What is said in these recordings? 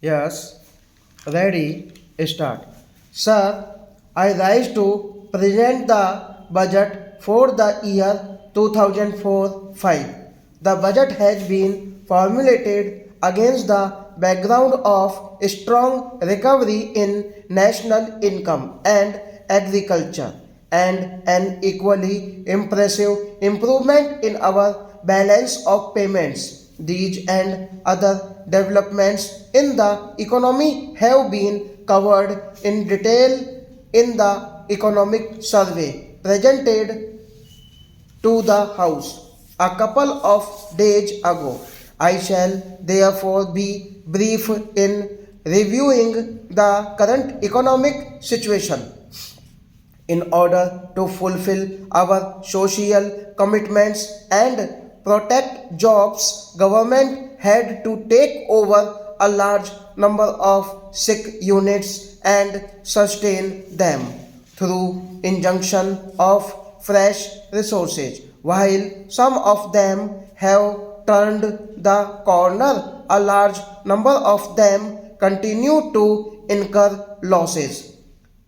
Yes, ready, start. Sir, I rise to present the budget for the year 2004-5. The budget has been formulated against the background of strong recovery in national income and agriculture and an equally impressive improvement in our balance of payments. These and other developments in the economy have been covered in detail in the economic survey presented to the House a couple of days ago. I shall therefore be brief in reviewing the current economic situation. In order to fulfill our social commitments and protect jobs, government had to take over a large number of sick units and sustain them through injunction of fresh resources. While some of them have turned the corner, a large number of them continue to incur losses.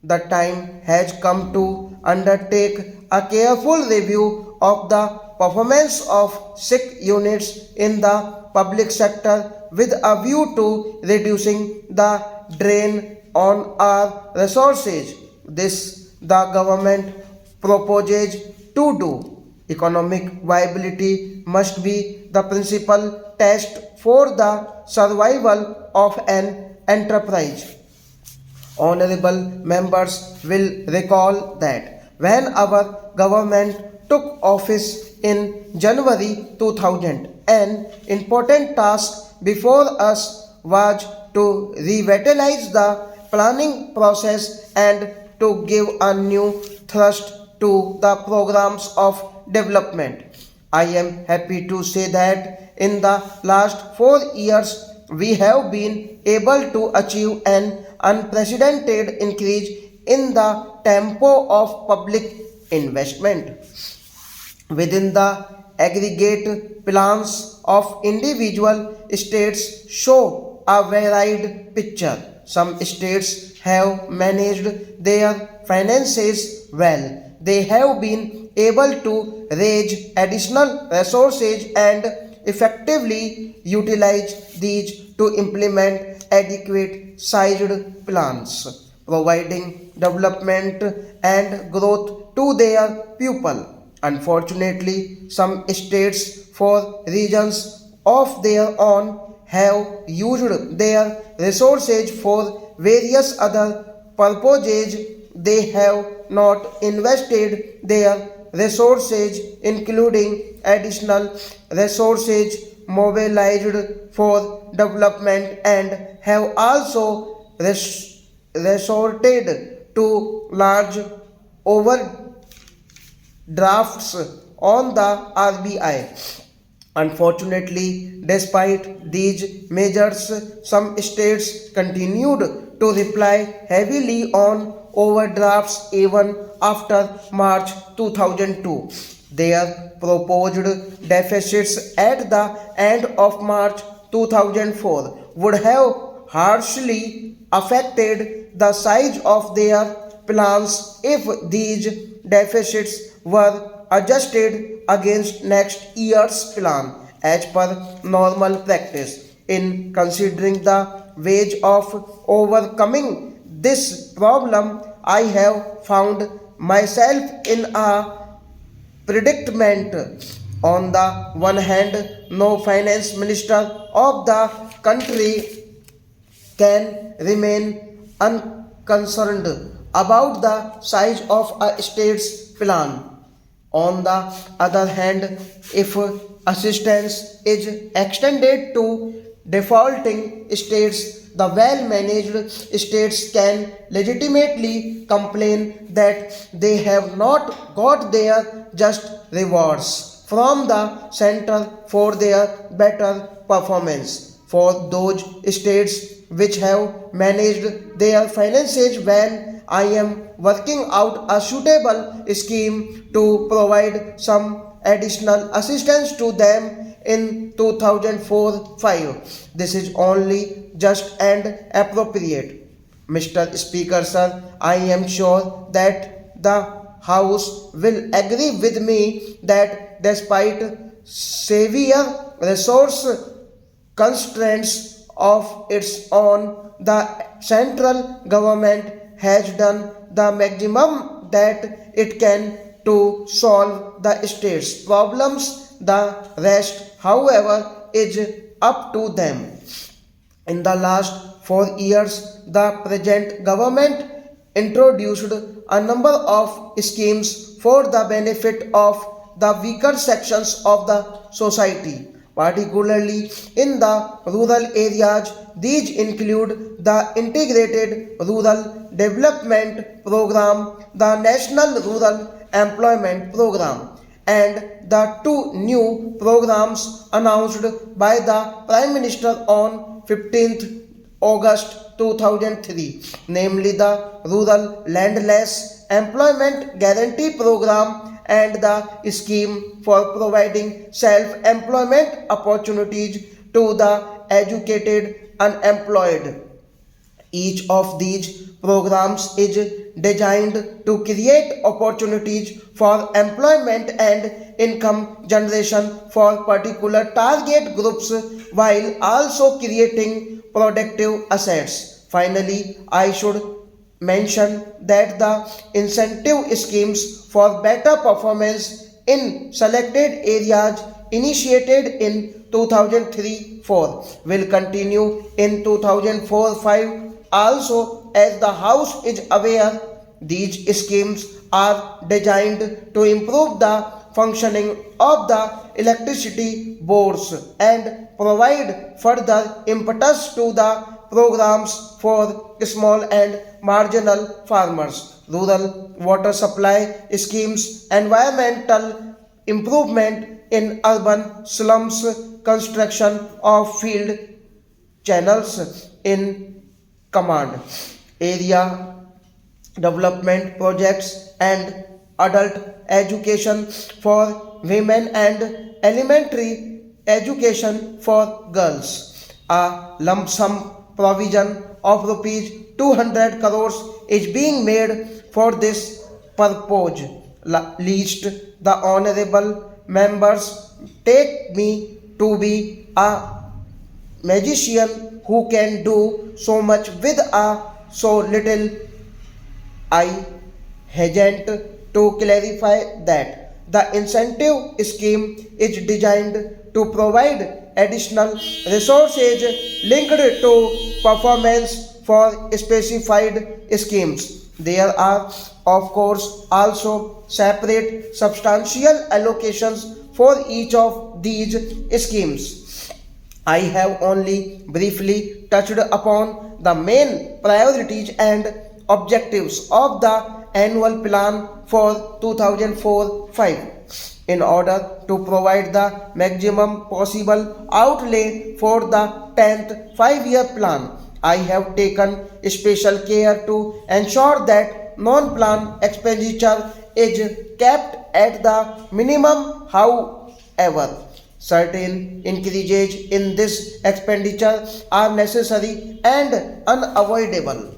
The time has come to undertake a careful review of the performance of sick units in the public sector with a view to reducing the drain on our resources. This the government proposes to do. Economic viability must be the principal test for the survival of an enterprise. Honorable members will recall that when our government took office in January 2000, an important task before us was to revitalize the planning process and to give a new thrust to the programs of development. I am happy to say that in the last 4 years we have been able to achieve an unprecedented increase in the tempo of public investment. Within the aggregate plans of individual states show a varied picture. Some states have managed their finances well. They have been able to raise additional resources and effectively utilize these to implement adequate sized plans, providing development and growth to their people. Unfortunately, some states for reasons of their own have used their resources for various other purposes. They have not invested their resources, including additional resources mobilized for development, and have also resorted to large overdrafts on the RBI. Unfortunately, despite these measures, some states continued to rely heavily on overdrafts even after March 2002. Their proposed deficits at the end of March 2004 would have harshly affected the size of their plans if these deficits were adjusted against next year's plan as per normal practice. In considering the ways of overcoming this problem, I have found myself in a predicament. On the one hand, no finance minister of the country can remain unconcerned about the size of a state's plan. On the other hand, if assistance is extended to defaulting states, the well managed states can legitimately complain that they have not got their just rewards from the center for their better performance. For those states which have managed their finances well, I am working out a suitable scheme to provide some additional assistance to them in 2004-5. This is only just and appropriate. Mr. Speaker, sir, I am sure that the House will agree with me that despite severe resource constraints of its own, the central government has done the maximum that it can to solve the state's problems. The rest, however, is up to them. In the last 4 years, the present government introduced a number of schemes for the benefit of the weaker sections of the society, particularly in the rural areas. These include the Integrated Rural Development Program, the National Rural Employment Program, and the two new programs announced by the Prime Minister on 15th August 2003, namely the Rural Landless Employment Guarantee Program and the Scheme for Providing Self-Employment Opportunities to the Educated Unemployed. Each of these programs is designed to create opportunities for employment and income generation for particular target groups while also creating productive assets. Finally, I should mention that the incentive schemes for better performance in selected areas initiated in 2003-4 will continue in 2004-5 also. As the House is aware, these schemes are designed to improve the functioning of the electricity boards and provide further impetus to the programs for small and marginal farmers, rural water supply schemes, environmental improvement in urban slums, construction of field channels in command area development projects, and adult education for women and elementary education for girls. A lump sum provision of rupees 200 crores is being made for this purpose. Least the honorable members take me to be a magician who can do so much with so little. I hasten to clarify that the incentive scheme is designed to provide additional resources linked to performance for specified schemes. There are, of course, also separate substantial allocations for each of these schemes. I have only briefly touched upon the main priorities and objectives of the annual plan for 2004-5. In order to provide the maximum possible outlay for the 10th 5-year plan, I have taken special care to ensure that non-plan expenditure is kept at the minimum. However, certain increases in this expenditure are necessary and unavoidable.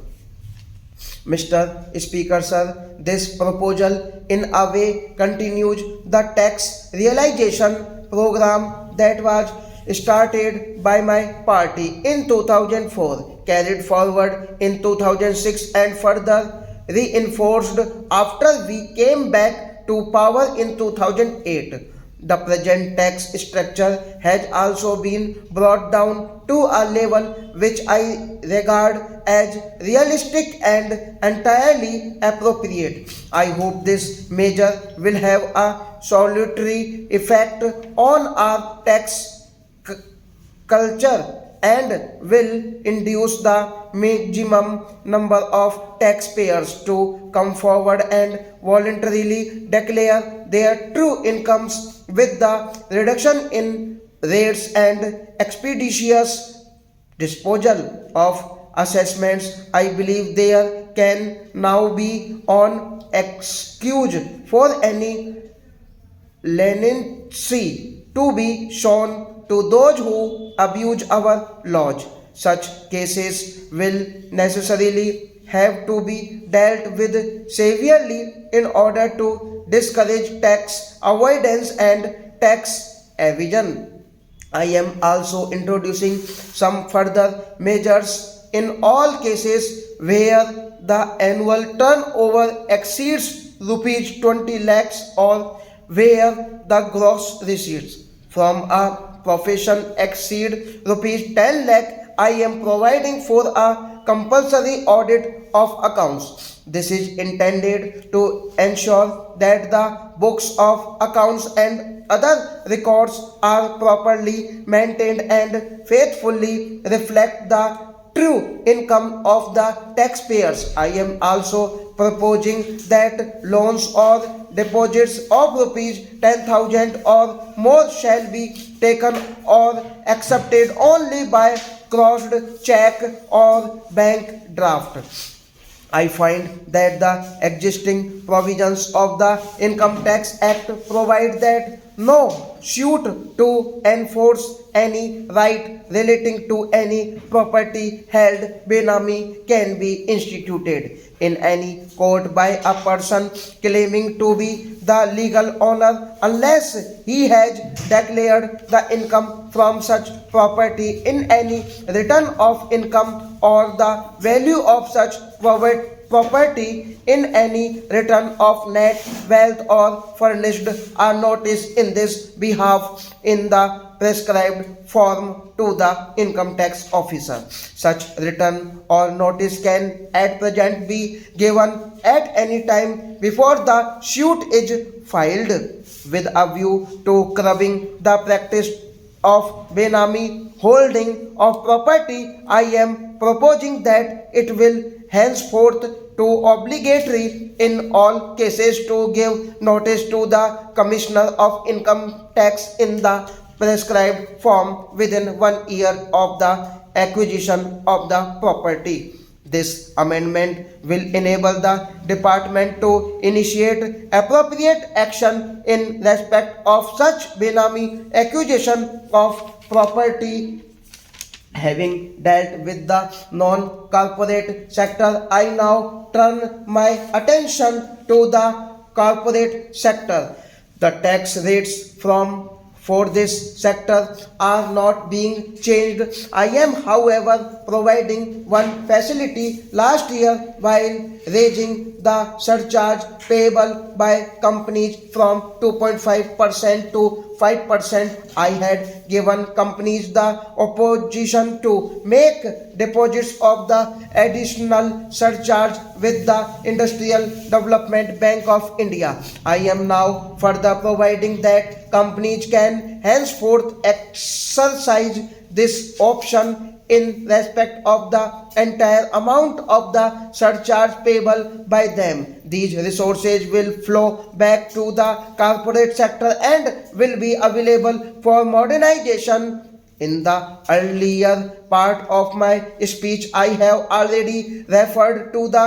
Mr. Speaker, sir, this proposal in a way continues the tax realization program that was started by my party in 2004, carried forward in 2006, and further reinforced after we came back to power in 2008. The present tax structure has also been brought down to a level which I regard as realistic and entirely appropriate. I hope this measure will have a salutary effect on our tax culture and will induce the maximum number of taxpayers to come forward and voluntarily declare their true incomes. With the reduction in rates and expeditious disposal of assessments, I believe there can now be on excuse for any leniency to be shown to those who abuse our laws. Such cases will necessarily have to be dealt with severely in order to discourage tax avoidance and tax evasion. I am also introducing some further measures in all cases where the annual turnover exceeds rupees 20 lakhs or where the gross receipts from a profession exceed rupees 10 lakh. I am providing for a compulsory audit of accounts. This is intended to ensure that the books of accounts and other records are properly maintained and faithfully reflect the true income of the taxpayers. I am also proposing that loans or deposits of rupees 10,000 or more shall be taken or accepted only by crossed check or bank draft. I find that the existing provisions of the Income Tax Act provide that no suit to enforce any right relating to any property held benami can be instituted in any court by a person claiming to be the legal owner unless he has declared the income from such property in any return of income or the value of such property in any return of net wealth or furnished a notice in this behalf in the prescribed form to the income tax officer. Such return or notice can at present be given at any time before the suit is filed. With a view to curbing the practice of benami holding of property, I am proposing that it will henceforth to obligatory in all cases to give notice to the Commissioner of Income Tax in the prescribed form within 1 year of the acquisition of the property. This amendment will enable the department to initiate appropriate action in respect of such benami acquisition of property. Having dealt with the non-corporate sector, I now turn my attention to the corporate sector. The tax rates for this sector are not being changed. I am, however, providing one facility last year while raising the surcharge payable by companies from 2.5% to 5%. I had given companies the opposition to make deposits of the additional surcharge with the Industrial Development Bank of India. I am now further providing that companies can henceforth exercise this option in respect of the entire amount of the surcharge payable by them. These resources will flow back to the corporate sector and will be available for modernization. In the earlier part of my speech, I have already referred to the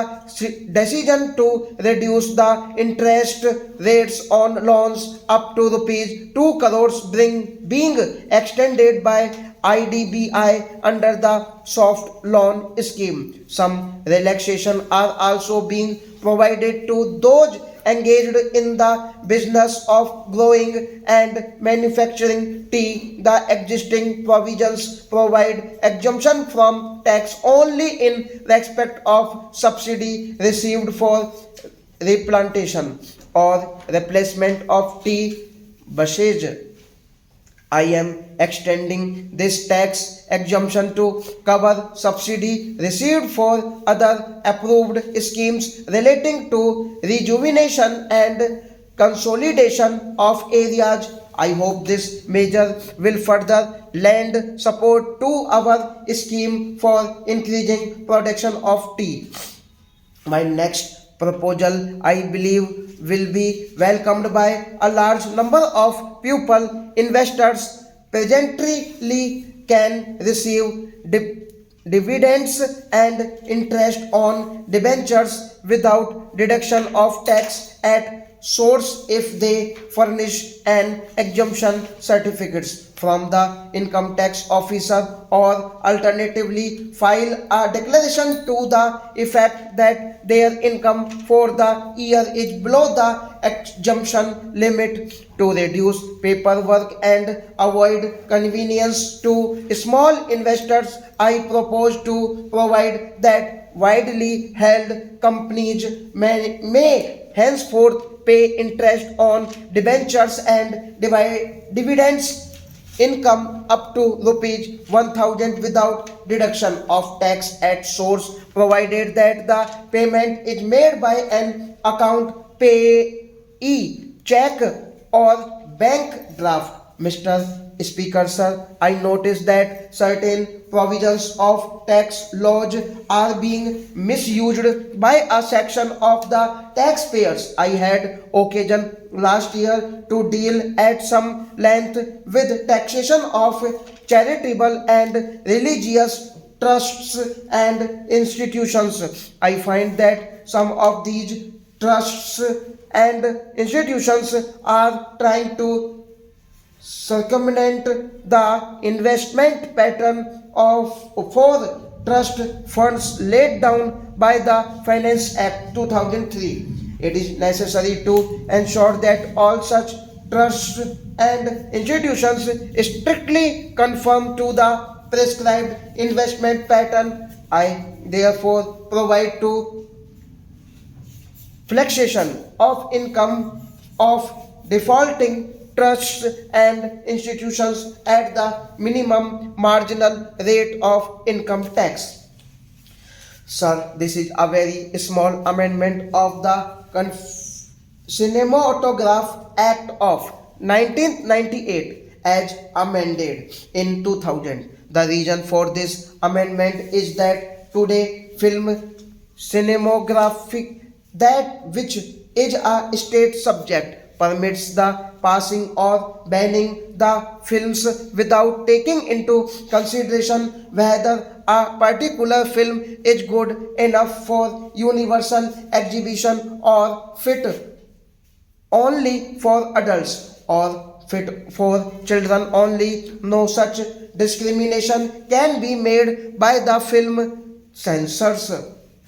decision to reduce the interest rates on loans up to rupees 2 crores being extended by IDBI under the soft loan scheme. Some relaxation are also being provided to those engaged in the business of growing and manufacturing tea. The existing provisions provide exemption from tax only in respect of subsidy received for replantation or replacement of tea bushes. I am extending this tax exemption to cover subsidy received for other approved schemes relating to rejuvenation and consolidation of areas. I hope this measure will further lend support to our scheme for increasing production of tea. My next proposal, I believe, will be welcomed by a large number of pupil investors. Presently can receive dividends and interest on debentures without deduction of tax at source if they furnish an exemption certificates from the income tax officer, or alternatively file a declaration to the effect that their income for the year is below the exemption limit. To reduce paperwork and avoid convenience to small investors, I propose to provide that widely held companies may henceforth pay interest on debentures and dividends income up to rupees 1000 without deduction of tax at source, provided that the payment is made by an account payee, check, or bank draft. Mr. Speaker, sir, I noticed that certain provisions of tax laws are being misused by a section of the taxpayers. I had occasion last year to deal at some length with taxation of charitable and religious trusts and institutions. I find that some of these trusts and institutions are trying to circumvent the investment pattern of for trust funds laid down by the Finance Act 2003. It is necessary to ensure that all such trusts and institutions strictly conform to the prescribed investment pattern. I therefore provide to fluctuation of income of defaulting trusts and institutions at the minimum marginal rate of income tax. Sir, this is a very small amendment of the Cinematograph Act of 1998 as amended in 2000. The reason for this amendment is that today film cinematographic, that which is a state subject, permits the passing or banning the films without taking into consideration whether a particular film is good enough for universal exhibition or fit only for adults or fit for children only. No such discrimination can be made by the film censors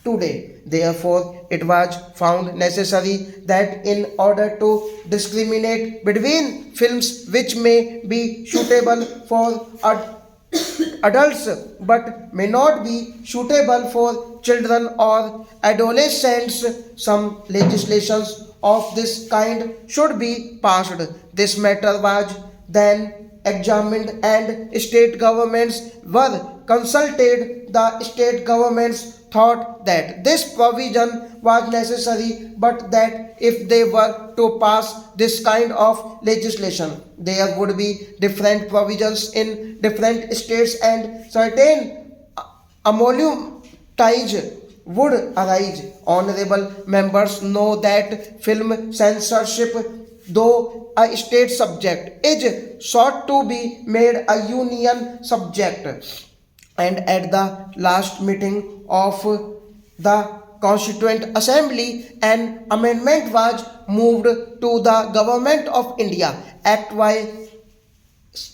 today. Therefore, it was found necessary that in order to discriminate between films which may be suitable for adults but may not be suitable for children or adolescents, some legislations of this kind should be passed. This matter was then examined and state governments were consulted. The state governments thought that this provision was necessary, but that if they were to pass this kind of legislation, there would be different provisions in different states and certain amolumtage would arise. Honorable members know that film censorship, though a state subject, is sought to be made a union subject. And at the last meeting of the Constituent Assembly, an amendment was moved to the Government of India Act by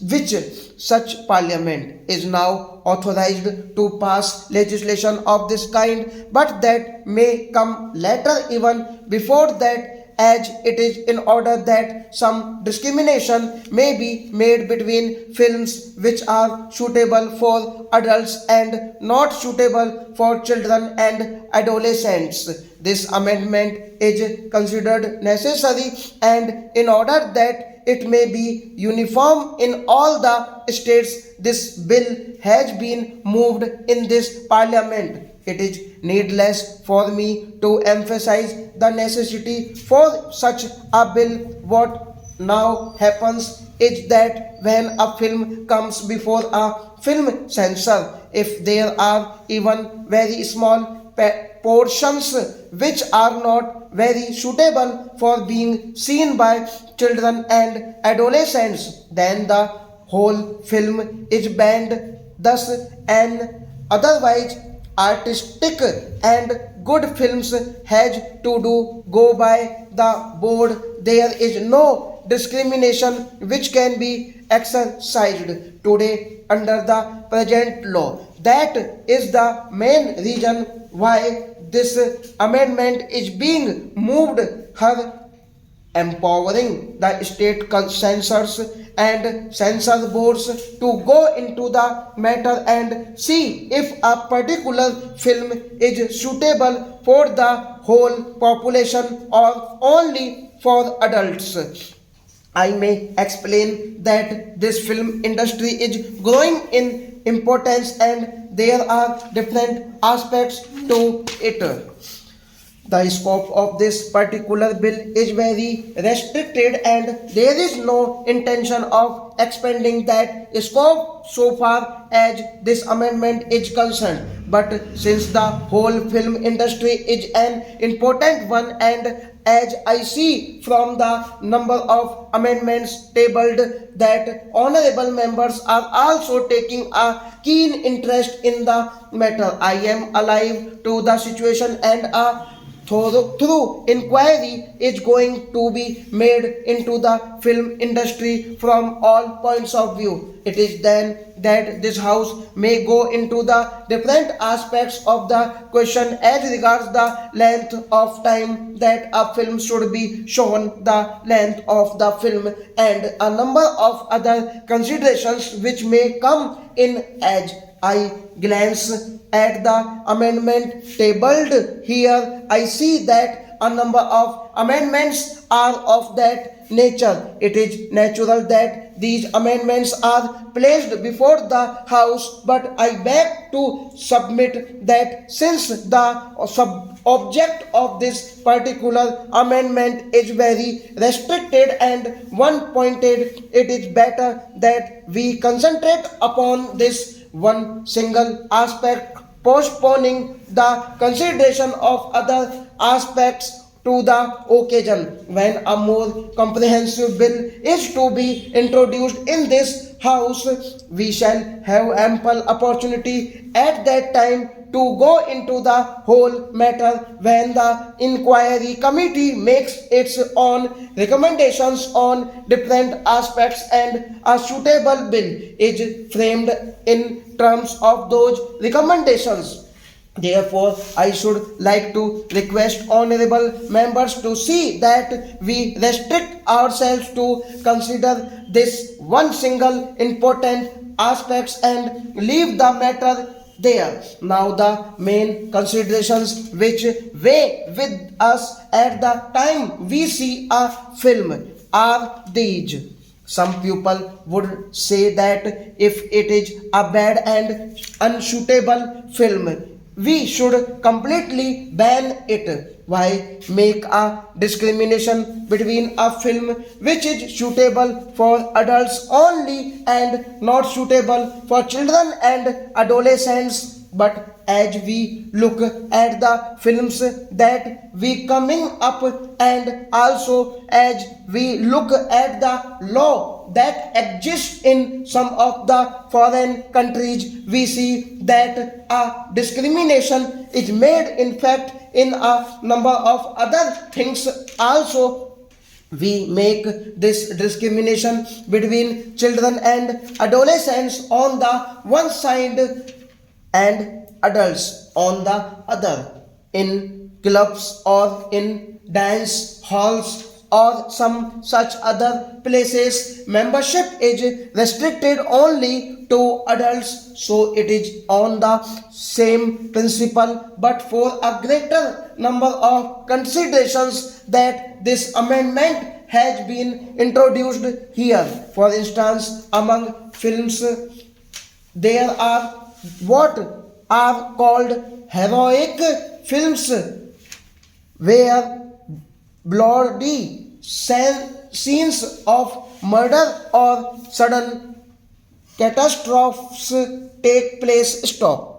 which such parliament is now authorized to pass legislation of this kind, but that may come later even before that, as it is in order that some discrimination may be made between films which are suitable for adults and not suitable for children and adolescents. This amendment is considered necessary, and in order that it may be uniform in all the states, this bill has been moved in this parliament. It is needless for me to emphasize the necessity for such a bill. What now happens is that when a film comes before a film censor, if there are even very small portions which are not very suitable for being seen by children and adolescents, then the whole film is banned. Thus, an otherwise artistic and good films has to do go by the board. There is no discrimination which can be exercised today under the present law. That is the main reason why this amendment is being moved her, empowering the state censors and censor boards to go into the matter and see if a particular film is suitable for the whole population or only for adults. I may explain that this film industry is growing in importance and there are different aspects to it. The scope of this particular bill is very restricted and there is no intention of expanding that scope so far as this amendment is concerned. But since the whole film industry is an important one and as I see from the number of amendments tabled that honorable members are also taking a keen interest in the matter, I am alive to the situation and a through inquiry is going to be made into the film industry from all points of view. It is then that this house may go into the different aspects of the question as regards the length of time that a film should be shown, the length of the film and a number of other considerations which may come in as I glance at the amendment tabled here, I see that a number of amendments are of that nature. It is natural that these amendments are placed before the House, but I beg to submit that since the object of this particular amendment is very restricted and one pointed, it is better that we concentrate upon this one single aspect, postponing the consideration of other aspects to the occasion when a more comprehensive bill is to be introduced in this house. We shall have ample opportunity at that time to go into the whole matter when the inquiry committee makes its own recommendations on different aspects and a suitable bill is framed in terms of those recommendations. Therefore, I should like to request honorable members to see that we restrict ourselves to consider this one single important aspects and leave the matter there. Now the main considerations which weigh with us at the time we see a film are these. Some people would say that if it is a bad and unsuitable film, we should completely ban it. Why make a discrimination between a film which is suitable for adults only and not suitable for children and adolescents? But as we look at the films that we coming up and also as we look at the law that exists in some of the foreign countries, we see that a discrimination is made in fact in a number of other things also. We make this discrimination between children and adolescents on the one side and adults on the other. In clubs or in dance halls or some such other places, membership is restricted only to adults, so it is on the same principle but for a greater number of considerations that this amendment has been introduced here. For instance, among films there are what are called heroic films where bloody scenes of murder or sudden catastrophes take place. Stop.